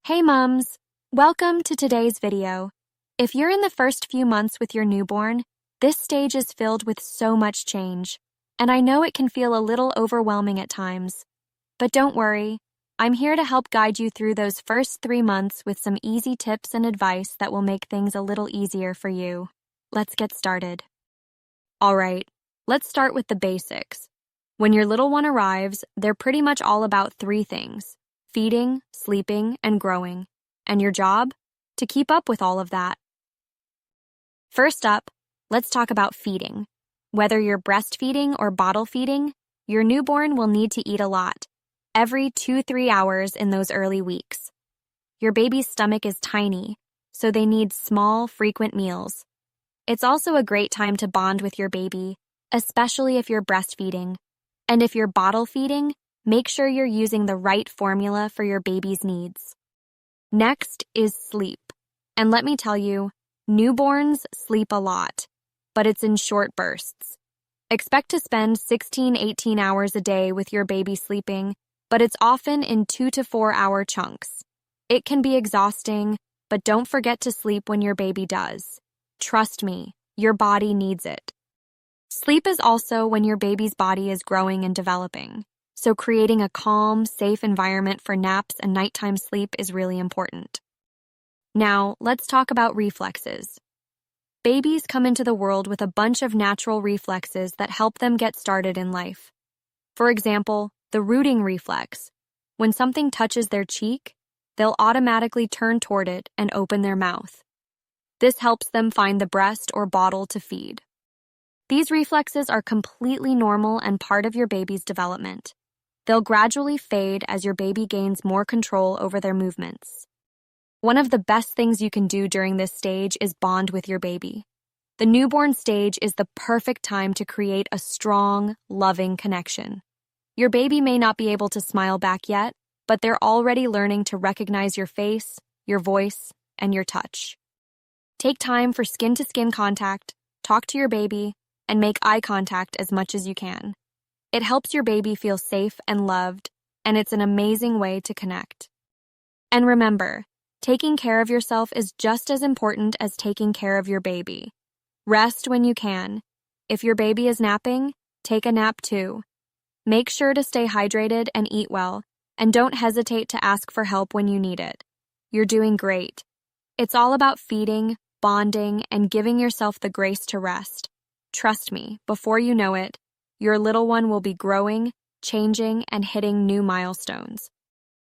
Hey mums! Welcome to today's video. If you're in the first few months with your newborn, this stage is filled with so much change, and I know it can feel a little overwhelming at times. But don't worry, I'm here to help guide you through those first 3 months with some easy tips and advice that will make things a little easier for you. Let's get started. Alright, let's start with the basics. When your little one arrives, they're pretty much all about 3 things: feeding, sleeping, and growing. And your job? To keep up with all of that. First up, let's talk about feeding. Whether you're breastfeeding or bottle feeding, your newborn will need to eat a lot, every 2-3 hours in those early weeks. Your baby's stomach is tiny, so they need small, frequent meals. It's also a great time to bond with your baby, especially if you're breastfeeding. And if you're bottle feeding, make sure you're using the right formula for your baby's needs. Next is sleep. And let me tell you, newborns sleep a lot, but it's in short bursts. Expect to spend 16-18 hours a day with your baby sleeping, but it's often in 2 to 4 hour chunks. It can be exhausting, but don't forget to sleep when your baby does. Trust me, your body needs it. Sleep is also when your baby's body is growing and developing. So creating a calm, safe environment for naps and nighttime sleep is really important. Now, let's talk about reflexes. Babies come into the world with a bunch of natural reflexes that help them get started in life. For example, the rooting reflex. When something touches their cheek, they'll automatically turn toward it and open their mouth. This helps them find the breast or bottle to feed. These reflexes are completely normal and part of your baby's development. They'll gradually fade as your baby gains more control over their movements. One of the best things you can do during this stage is bond with your baby. The newborn stage is the perfect time to create a strong, loving connection. Your baby may not be able to smile back yet, but they're already learning to recognize your face, your voice, and your touch. Take time for skin-to-skin contact, talk to your baby, and make eye contact as much as you can. It helps your baby feel safe and loved, and it's an amazing way to connect. And remember, taking care of yourself is just as important as taking care of your baby. Rest when you can. If your baby is napping, take a nap too. Make sure to stay hydrated and eat well, and don't hesitate to ask for help when you need it. You're doing great. It's all about feeding, bonding, and giving yourself the grace to rest. Trust me, before you know it, your little one will be growing, changing, and hitting new milestones.